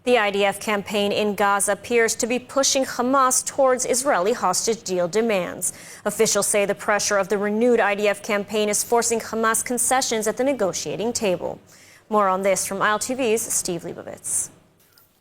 The IDF campaign in Gaza appears to be pushing Hamas towards Israeli hostage deal demands. Officials say the pressure of the renewed IDF campaign is forcing Hamas concessions at the negotiating table. More on this from ILTV's Steve Leibovitz.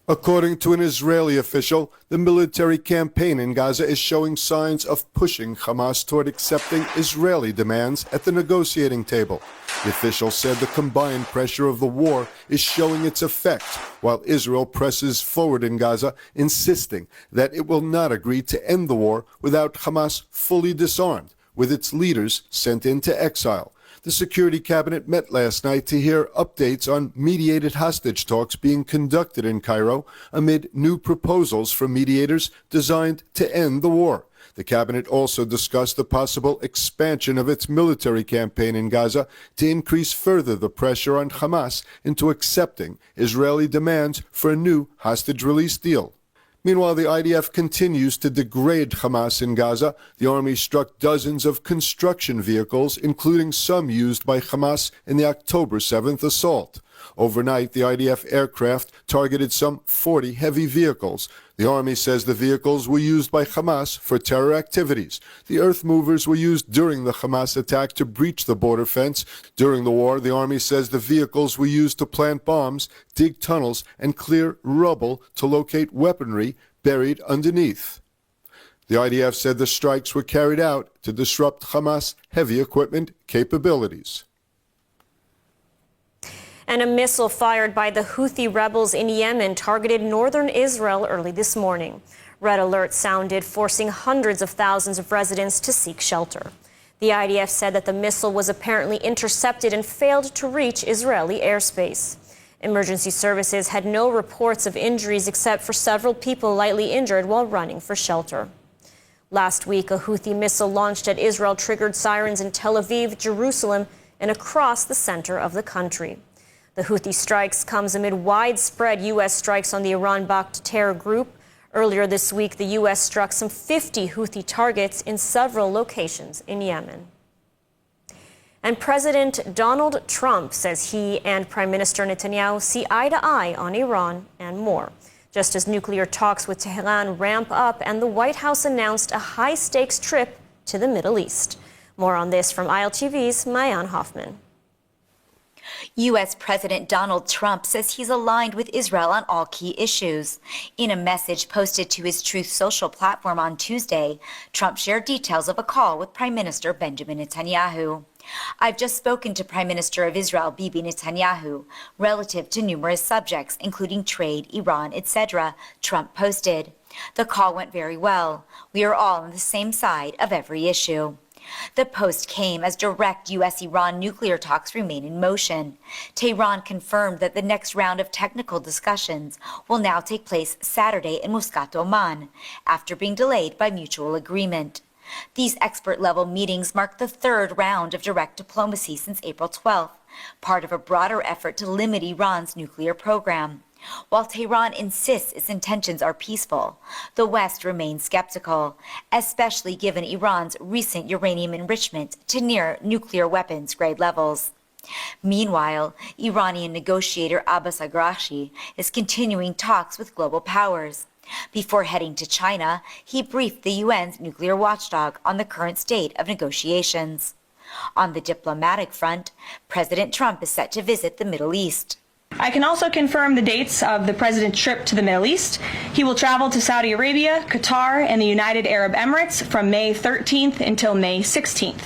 According to an Israeli official, the military campaign in Gaza is showing signs of pushing Hamas toward accepting Israeli demands at the negotiating table. The official said the combined pressure of the war is showing its effect, while Israel presses forward in Gaza, insisting that it will not agree to end the war without Hamas fully disarmed, with its leaders sent into exile. The Security Cabinet met last night to hear updates on mediated hostage talks being conducted in Cairo amid new proposals from mediators designed to end the war. The Cabinet also discussed the possible expansion of its military campaign in Gaza to increase further the pressure on Hamas into accepting Israeli demands for a new hostage release deal. Meanwhile, the IDF continues to degrade Hamas in Gaza. The army struck dozens of construction vehicles, including some used by Hamas in the October 7th assault. Overnight, the IDF aircraft targeted some 40 heavy vehicles. The army says the vehicles were used by Hamas for terror activities. The earth movers were used during the Hamas attack to breach the border fence. During the war, the army says the vehicles were used to plant bombs, dig tunnels, and clear rubble to locate weaponry buried underneath. The IDF said the strikes were carried out to disrupt Hamas heavy equipment capabilities. And a missile fired by the Houthi rebels in Yemen targeted northern Israel early this morning. Red alert sounded, forcing hundreds of thousands of residents to seek shelter. The IDF said that the missile was apparently intercepted and failed to reach Israeli airspace. Emergency services had no reports of injuries except for several people lightly injured while running for shelter. Last week, a Houthi missile launched at Israel triggered sirens in Tel Aviv, Jerusalem, and across the center of the country. The Houthi strikes comes amid widespread U.S. strikes on the Iran-backed terror group. Earlier this week, the U.S. struck some 50 Houthi targets in several locations in Yemen. And President Donald Trump says he and Prime Minister Netanyahu see eye to eye on Iran and more. Just as nuclear talks with Tehran ramp up and the White House announced a high-stakes trip to the Middle East. More on this from ILTV's Mayan Hoffman. U.S. President Donald Trump says he's aligned with Israel on all key issues. In a message posted to his Truth Social platform on Tuesday, Trump shared details of a call with Prime Minister Benjamin Netanyahu. "I've just spoken to Prime Minister of Israel, Bibi Netanyahu, relative to numerous subjects, including trade, Iran, etc., Trump posted. "The call went very well. We are all on the same side of every issue." The post came as direct U.S.-Iran nuclear talks remain in motion. Tehran confirmed that the next round of technical discussions will now take place Saturday in Muscat, Oman, after being delayed by mutual agreement. These expert-level meetings mark the third round of direct diplomacy since April 12th, part of a broader effort to limit Iran's nuclear program. While Tehran insists its intentions are peaceful, the West remains skeptical, especially given Iran's recent uranium enrichment to near nuclear weapons grade levels. Meanwhile, Iranian negotiator Abbas Araghchi is continuing talks with global powers. Before heading to China, he briefed the UN's nuclear watchdog on the current state of negotiations. On the diplomatic front, President Trump is set to visit the Middle East. I can also confirm the dates of the president's trip to the Middle East. He will travel to Saudi Arabia, Qatar, and the United Arab Emirates from May 13th until May 16th.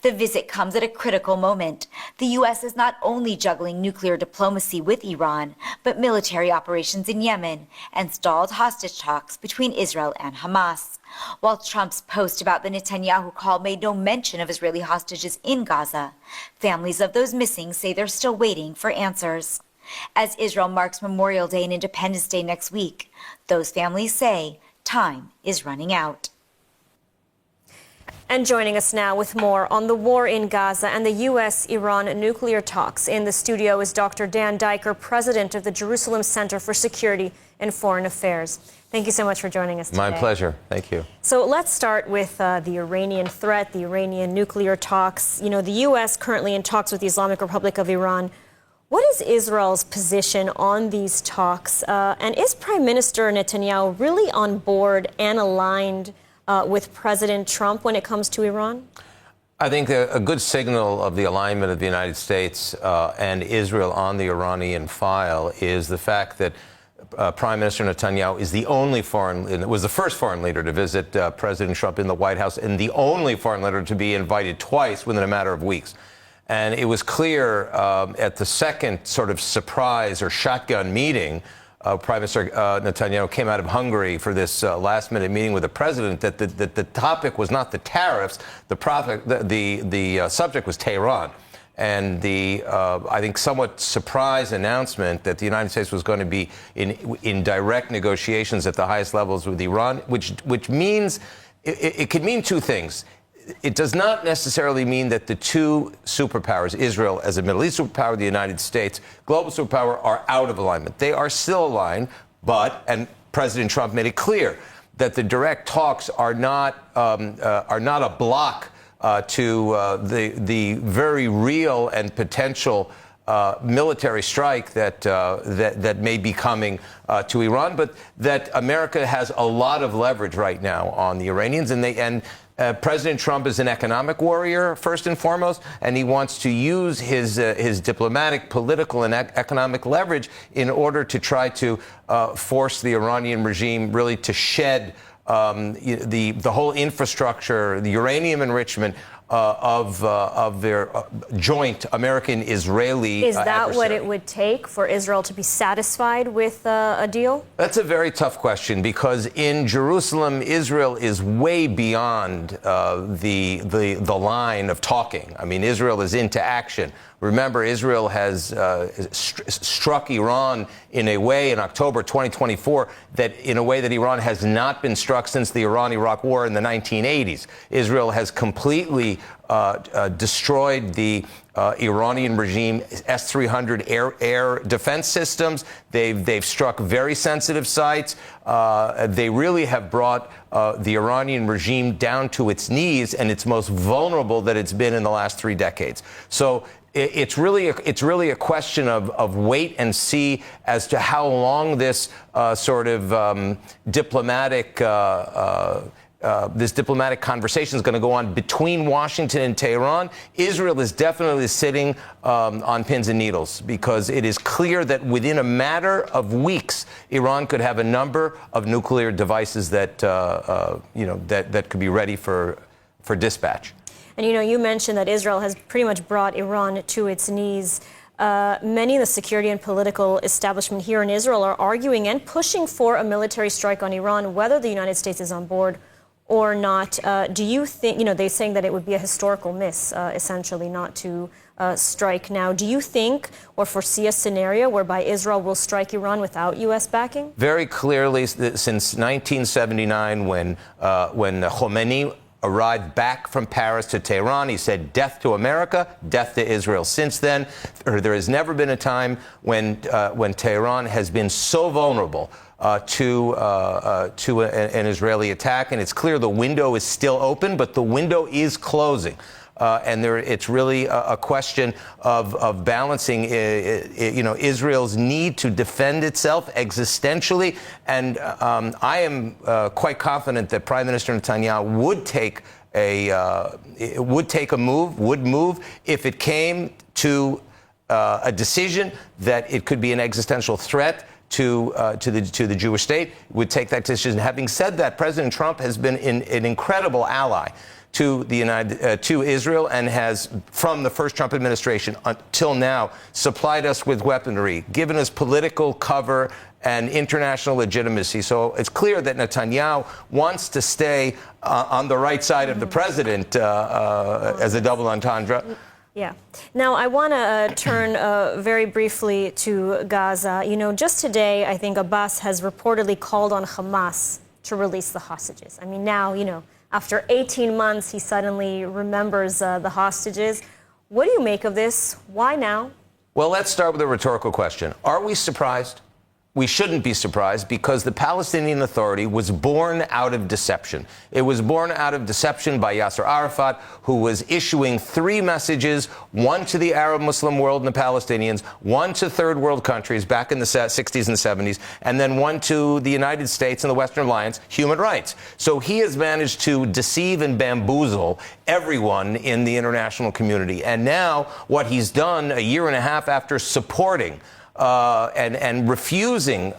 The visit comes at a critical moment. The U.S. is not only juggling nuclear diplomacy with Iran, but military operations in Yemen and stalled hostage talks between Israel and Hamas. While Trump's post about the Netanyahu call made no mention of Israeli hostages in Gaza, families of those missing say they're still waiting for answers. As Israel marks Memorial Day and Independence Day next week, those families say time is running out. And joining us now with more on the war in Gaza and the U.S.-Iran nuclear talks in the studio is Dr. Dan Diker, president of the Jerusalem Center for Security and Foreign Affairs. Thank you so much for joining us today. My pleasure. Thank you. So let's start with the Iranian threat, the Iranian nuclear talks. You know, the U.S. currently in talks with the Islamic Republic of Iran. What is Israel's position on these talks? And is Prime Minister Netanyahu really on board and aligned with President Trump when it comes to Iran? I think a good signal of the alignment of the United States and Israel on the Iranian file is the fact that Prime Minister Netanyahu is was the first foreign leader to visit President Trump in the White House and the only foreign leader to be invited twice within a matter of weeks. And it was clear at the second sort of surprise or shotgun meeting, Prime Minister Netanyahu came out of Hungary for this last-minute meeting with the president that the topic was not the tariffs. The subject was Tehran. And the, I think, somewhat surprise announcement that the United States was going to be in direct negotiations at the highest levels with Iran, which means it could mean two things. It does not necessarily mean that the two superpowers, Israel as a Middle East superpower, the United States, global superpower, are out of alignment. They are still aligned, and President Trump made it clear that the direct talks are not a block to the very real and potential military strike that may be coming to Iran, but that America has a lot of leverage right now on the Iranians, and President Trump is an economic warrior, first and foremost, and he wants to use his diplomatic, political, and economic leverage in order to try to force the Iranian regime really to shed the whole infrastructure, the uranium enrichment of their joint American-Israeli Is that adversary. what it would take for Israel to be satisfied with a deal? That's a very tough question, because in Jerusalem, Israel is way beyond the line of talking. I mean, Israel is into action. Remember, Israel has struck Iran in a way in October 2024 in a way that Iran has not been struck since the Iran-Iraq War in the 1980s. Israel has completely destroyed the Iranian regime S-300 air defense systems. They've struck very sensitive sites. They really have brought the Iranian regime down to its knees and its most vulnerable that it's been in the last 3 decades. So it's really a question of wait and see as to how long this diplomatic conversation is going to go on between Washington and Tehran. Israel is definitely sitting on pins and needles, because it is clear that within a matter of weeks, Iran could have a number of nuclear devices that could be ready for dispatch. And, you mentioned that Israel has pretty much brought Iran to its knees. Many in the security and political establishment here in Israel are arguing and pushing for a military strike on Iran, whether the United States is on board or not. Do you think, they're saying that it would be a historical miss, essentially, not to strike now. Do you think or foresee a scenario whereby Israel will strike Iran without U.S. backing? Very clearly, since 1979, when Khomeini arrived back from Paris to Tehran, he said, "Death to America, death to Israel." Since then, there has never been a time when Tehran has been so vulnerable to an Israeli attack. And it's clear the window is still open, but the window is closing. And it's really a question of balancing, Israel's need to defend itself existentially. And I am quite confident that Prime Minister Netanyahu would move if it came to a decision that it could be an existential threat to the Jewish state. Would take that decision. Having said that, President Trump has been an incredible ally to Israel, and has, from the first Trump administration until now, supplied us with weaponry, given us political cover and international legitimacy. So it's clear that Netanyahu wants to stay on the right side of the president as a double entendre. Yeah. Now, I want to turn very briefly to Gaza. Just today, I think Abbas has reportedly called on Hamas to release the hostages. I mean, now, after 18 months, he suddenly remembers the hostages. What do you make of this? Why now? Well, let's start with a rhetorical question. Are we surprised? we shouldn't be surprised because the Palestinian Authority was born out of deception. It was born out of deception by Yasser Arafat, who was issuing 3 messages, one to the Arab Muslim world and the Palestinians, one to third world countries back in the 60s and 70s, and then one to the United States and the Western Alliance, human rights. So he has managed to deceive and bamboozle everyone in the international community. And now what he's done a year and a half after supporting and refusing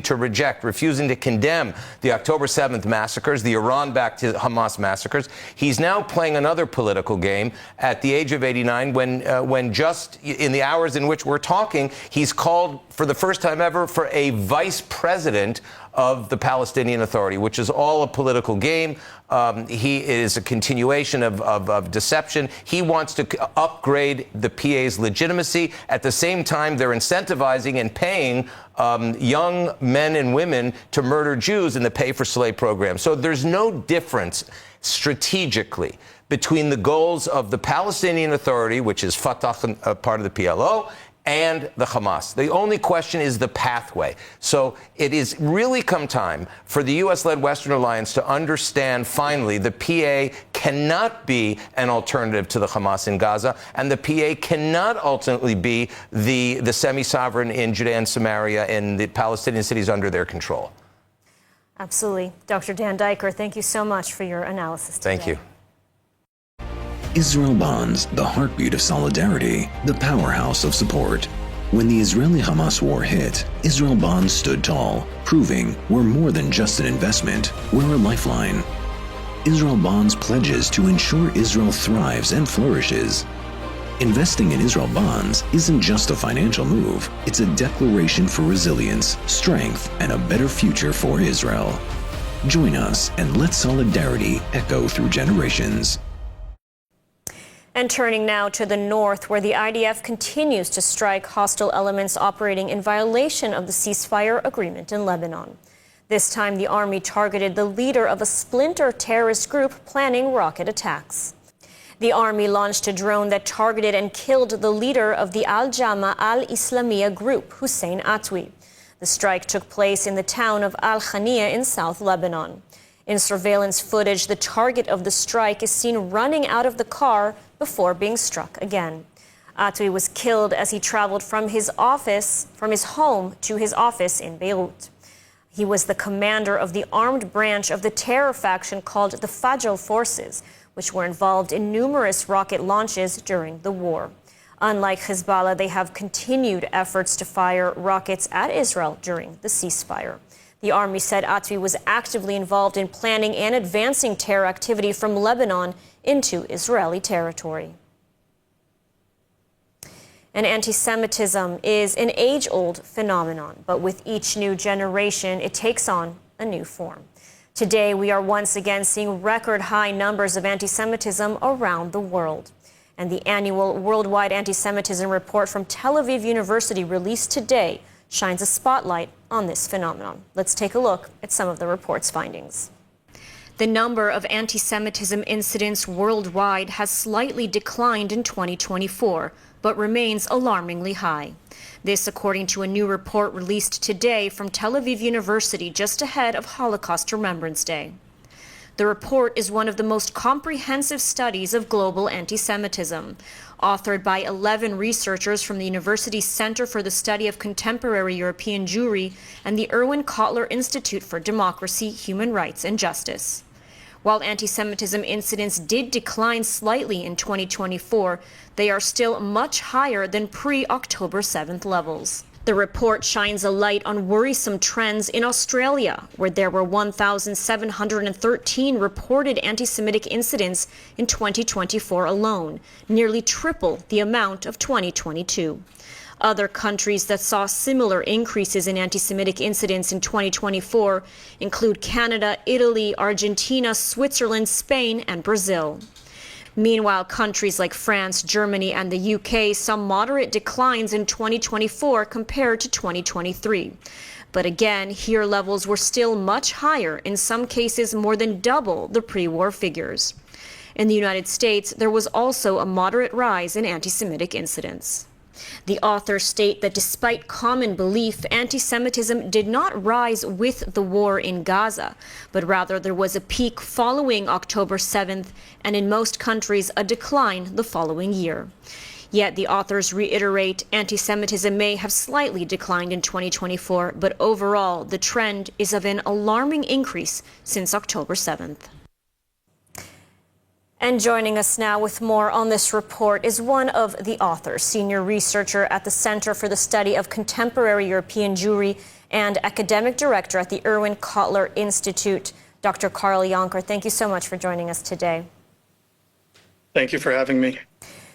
to reject, refusing to condemn the October 7th massacres, the Iran-backed Hamas massacres. He's now playing another political game at the age of 89 when just in the hours in which we're talking, he's called for the first time ever for a vice president of the Palestinian Authority, which is all a political game. He is a continuation of deception. He wants to upgrade the PA's legitimacy. At the same time, they're incentivizing and paying young men and women to murder Jews in the Pay for Slay program. So there's no difference strategically between the goals of the Palestinian Authority, which is Fatah, part of the PLO, and the Hamas. The only question is the pathway. So it is really come time for the U.S.-led Western Alliance to understand finally the PA cannot be an alternative to the Hamas in Gaza, and the PA cannot ultimately be the semi-sovereign in Judea and Samaria and the Palestinian cities under their control. Absolutely. Dr. Dan Diker, thank you so much for your analysis today. Thank you. Israel Bonds, the heartbeat of solidarity, the powerhouse of support. When the Israeli-Hamas war hit, Israel Bonds stood tall, proving we're more than just an investment, we're a lifeline. Israel Bonds pledges to ensure Israel thrives and flourishes. Investing in Israel Bonds isn't just a financial move, it's a declaration for resilience, strength, and a better future for Israel. Join us and let solidarity echo through generations. And turning now to the north, where the IDF continues to strike hostile elements operating in violation of the ceasefire agreement in Lebanon. This time, the army targeted the leader of a splinter terrorist group planning rocket attacks. The army launched a drone that targeted and killed the leader of the Al-Jama al-Islamiyya group, Hussein Atwi. The strike took place in the town of Al-Khania in South Lebanon. In surveillance footage, the target of the strike is seen running out of the car before being struck again. Atwi was killed as he traveled from his home to his office in Beirut. He was the commander of the armed branch of the terror faction called the Fajr Forces, which were involved in numerous rocket launches during the war. Unlike Hezbollah, they have continued efforts to fire rockets at Israel during the ceasefire. The army said Atwi was actively involved in planning and advancing terror activity from Lebanon into Israeli territory. And anti-Semitism is an age-old phenomenon, but with each new generation, it takes on a new form. Today, we are once again seeing record-high numbers of anti-Semitism around the world. And the annual Worldwide Anti-Semitism Report from Tel Aviv University released today shines a spotlight on this phenomenon. Let's take a look at some of the report's findings. The number of anti-Semitism incidents worldwide has slightly declined in 2024, but remains alarmingly high. This according to a new report released today from Tel Aviv University just ahead of Holocaust Remembrance Day. The report is one of the most comprehensive studies of global anti-Semitism, authored by 11 researchers from the university's Center for the Study of Contemporary European Jewry and the Erwin Kotler Institute for Democracy, Human Rights and Justice. While anti-Semitism incidents did decline slightly in 2024, they are still much higher than pre-October 7th levels. The report shines a light on worrisome trends in Australia, where there were 1,713 reported anti-Semitic incidents in 2024 alone, nearly triple the amount of 2022. Other countries that saw similar increases in anti-Semitic incidents in 2024 include Canada, Italy, Argentina, Switzerland, Spain, and Brazil. Meanwhile, countries like France, Germany, and the UK saw moderate declines in 2024 compared to 2023. But again, here levels were still much higher, in some cases more than double the pre-war figures. In the United States, there was also a moderate rise in anti-Semitic incidents. The authors state that despite common belief, anti-Semitism did not rise with the war in Gaza, but rather there was a peak following October 7th, and in most countries a decline the following year. Yet the authors reiterate anti-Semitism may have slightly declined in 2024, but overall the trend is of an alarming increase since October 7th. And joining us now with more on this report is one of the authors, senior researcher at the Center for the Study of Contemporary European Jewry and academic director at the Erwin Kotler Institute, Dr. Carl Jonker. Thank you so much for joining us today. Thank you for having me.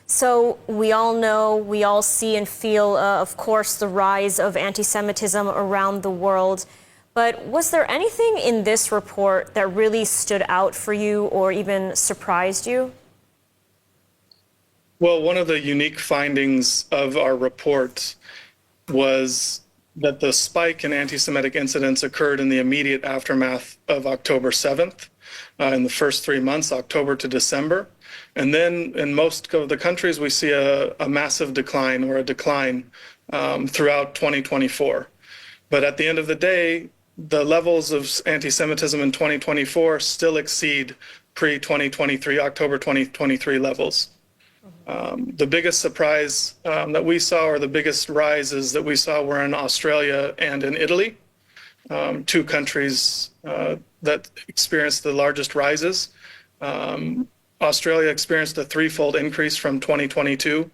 So we all know, we all see and feel, of course, the rise of anti-Semitism around the world. But was there anything in this report that really stood out for you or even surprised you? Well, one of the unique findings of our report was that the spike in anti-Semitic incidents occurred in the immediate aftermath of October 7th, in the first 3 months, October to December. And then in most of the countries, we see a massive decline or a decline throughout 2024. But at the end of the day, the levels of anti-Semitism in 2024 still exceed pre-2023, October 2023 levels. The biggest surprise that we saw, or the biggest rises that we saw, were in Australia and in Italy, two countries that experienced the largest rises. Australia experienced a threefold increase from 2022,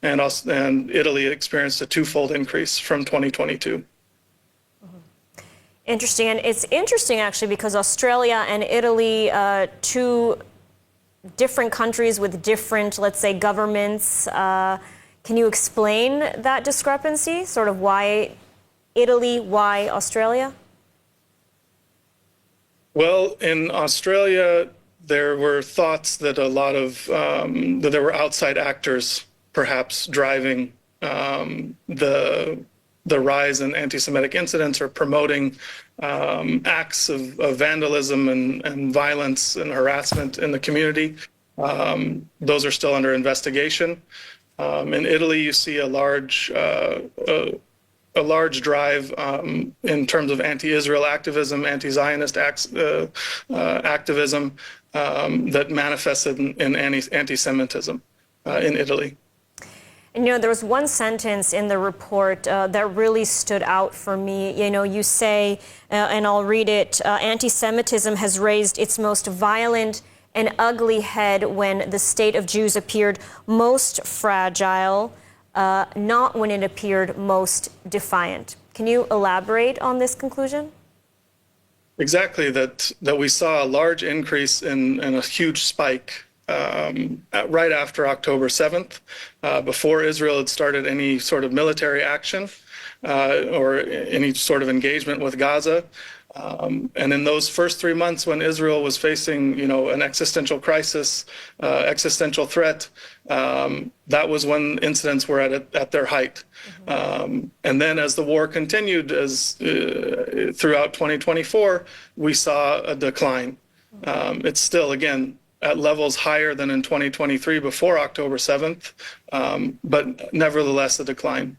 and Italy experienced a twofold increase from 2022. Interesting, and it's interesting actually because Australia and Italy, two different countries with different, let's say, governments. Can you explain that discrepancy? Sort of why Italy, why Australia? Well, in Australia, there were thoughts that a lot of that there were outside actors perhaps driving the rise in anti-Semitic incidents or promoting acts of vandalism and violence and harassment in the community. Those are still under investigation. In Italy, you see a large drive in terms of anti-Israel activism, anti-Zionist activism that manifested in anti-Semitism in Italy. And, you know, there was one sentence in the report that really stood out for me. You know, you say, and I'll read it, anti-Semitism has raised its most violent and ugly head when the state of Jews appeared most fragile, not when it appeared most defiant. Can you elaborate on this conclusion? Exactly, that we saw a large increase and a huge spike right after October 7th, before Israel had started any sort of military action or any sort of engagement with Gaza. And in those first 3 months when Israel was facing, an existential crisis, existential threat, that was when incidents were at their height. And then as the war continued, throughout 2024, we saw a decline. It's still, again, at levels higher than in 2023 before October 7th, but nevertheless a decline.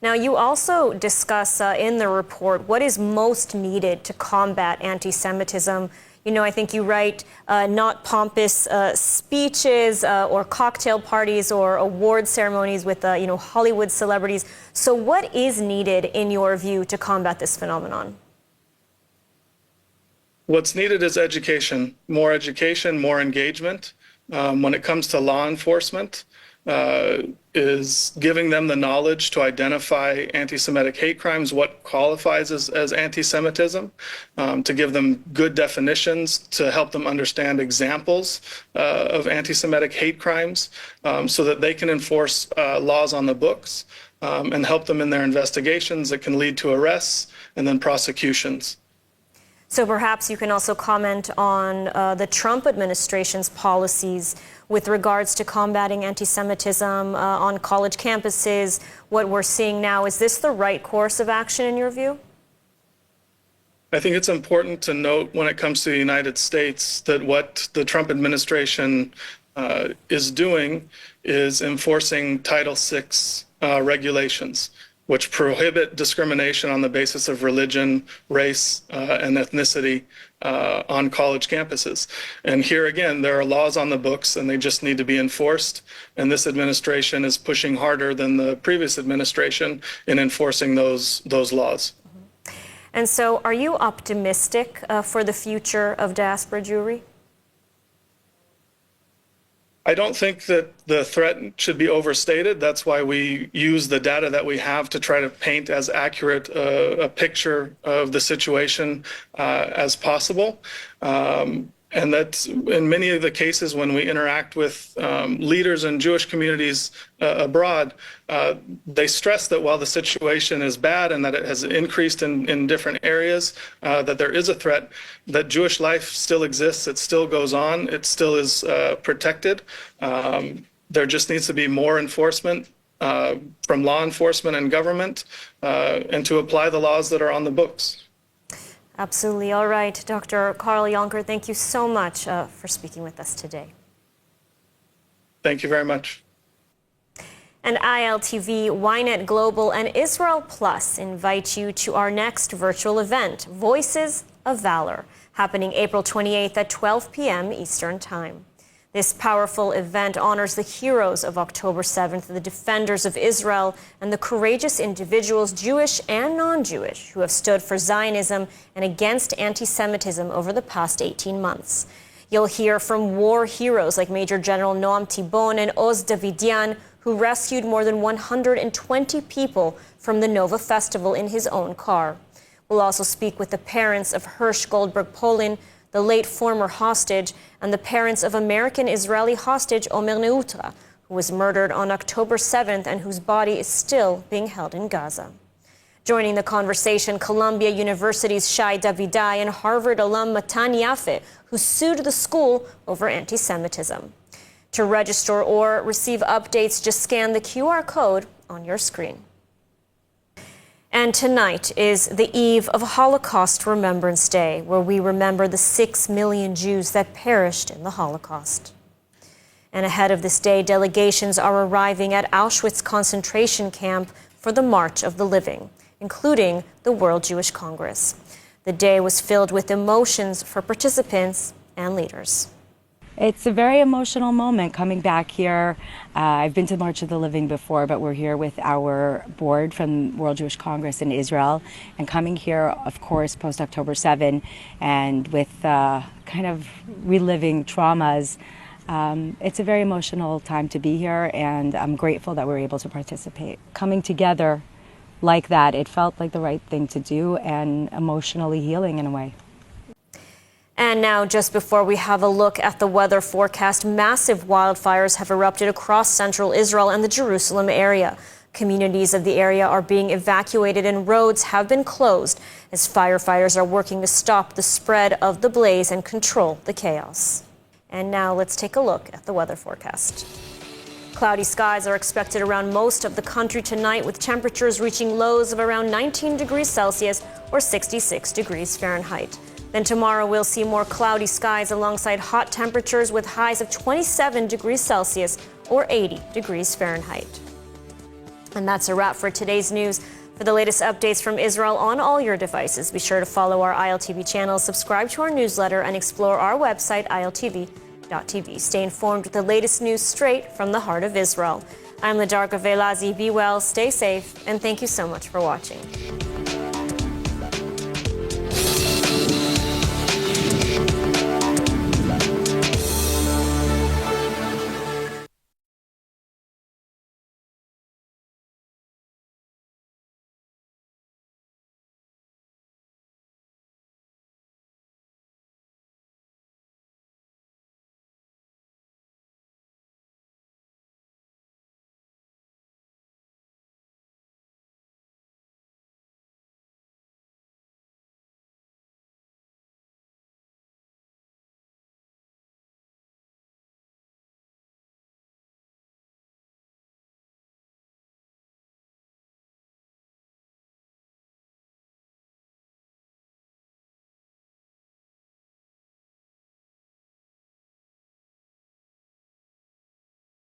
Now, you also discuss in the report what is most needed to combat anti-Semitism. I think you write not pompous speeches or cocktail parties or award ceremonies with, Hollywood celebrities. So what is needed, in your view, to combat this phenomenon? What's needed is education, more engagement. When it comes to law enforcement, is giving them the knowledge to identify anti-Semitic hate crimes, what qualifies as anti-Semitism, to give them good definitions, to help them understand examples of anti-Semitic hate crimes, so that they can enforce laws on the books and help them in their investigations that can lead to arrests and then prosecutions. So perhaps you can also comment on the Trump administration's policies with regards to combating anti-Semitism on college campuses, what we're seeing now. Is this the right course of action in your view? I think it's important to note when it comes to the United States that what the Trump administration is doing is enforcing Title VI regulations, which prohibit discrimination on the basis of religion, race, and ethnicity on college campuses. And here again, there are laws on the books and they just need to be enforced. And this administration is pushing harder than the previous administration in enforcing those laws. And so are you optimistic for the future of diaspora Jewry? I don't think that the threat should be overstated. That's why we use the data that we have to try to paint as accurate a picture of the situation as possible. And that in many of the cases when we interact with leaders in Jewish communities abroad, they stress that while the situation is bad and that it has increased in different areas, that there is a threat, that Jewish life still exists, it still goes on, it still is protected. There just needs to be more enforcement from law enforcement and government and to apply the laws that are on the books. Absolutely. All right. Dr. Carl Jonker, thank you so much for speaking with us today. Thank you very much. And ILTV, Ynet Global, and Israel Plus invite you to our next virtual event, Voices of Valor, happening April 28th at 12 p.m. Eastern Time. This powerful event honors the heroes of October 7th, the defenders of Israel, and the courageous individuals, Jewish and non-Jewish, who have stood for Zionism and against anti-Semitism over the past 18 months. You'll hear from war heroes like Major General Noam Tibon and Oz Davidian, who rescued more than 120 people from the Nova Festival in his own car. We'll also speak with the parents of Hirsch Goldberg-Polin, the late former hostage, and the parents of American-Israeli hostage Omer Neutra, who was murdered on October 7th and whose body is still being held in Gaza. Joining the conversation, Columbia University's Shai Davidai and Harvard alum Matan Yaffe, who sued the school over anti-Semitism. To register or receive updates, just scan the QR code on your screen. And tonight is the eve of Holocaust Remembrance Day, where we remember the 6 million Jews that perished in the Holocaust. And ahead of this day, delegations are arriving at Auschwitz concentration camp for the March of the Living, including the World Jewish Congress. The day was filled with emotions for participants and leaders. It's a very emotional moment coming back here. I've been to March of the Living before, but we're here with our board from World Jewish Congress in Israel, and coming here, of course, post-October 7, and with kind of reliving traumas. It's a very emotional time to be here, and I'm grateful that we're able to participate. Coming together like that, it felt like the right thing to do and emotionally healing in a way. And now, just before we have a look at the weather forecast, massive wildfires have erupted across central Israel and the Jerusalem area. Communities of the area are being evacuated and roads have been closed as firefighters are working to stop the spread of the blaze and control the chaos. And now let's take a look at the weather forecast. Cloudy skies are expected around most of the country tonight, with temperatures reaching lows of around 19 degrees Celsius or 66 degrees Fahrenheit. Then tomorrow we'll see more cloudy skies alongside hot temperatures with highs of 27 degrees Celsius or 80 degrees Fahrenheit. And that's a wrap for today's news. For the latest updates from Israel on all your devices, be sure to follow our ILTV channel, subscribe to our newsletter, and explore our website, ILTV.tv. Stay informed with the latest news straight from the heart of Israel. I'm Ladarka Velazi. Be well, stay safe, and thank you so much for watching.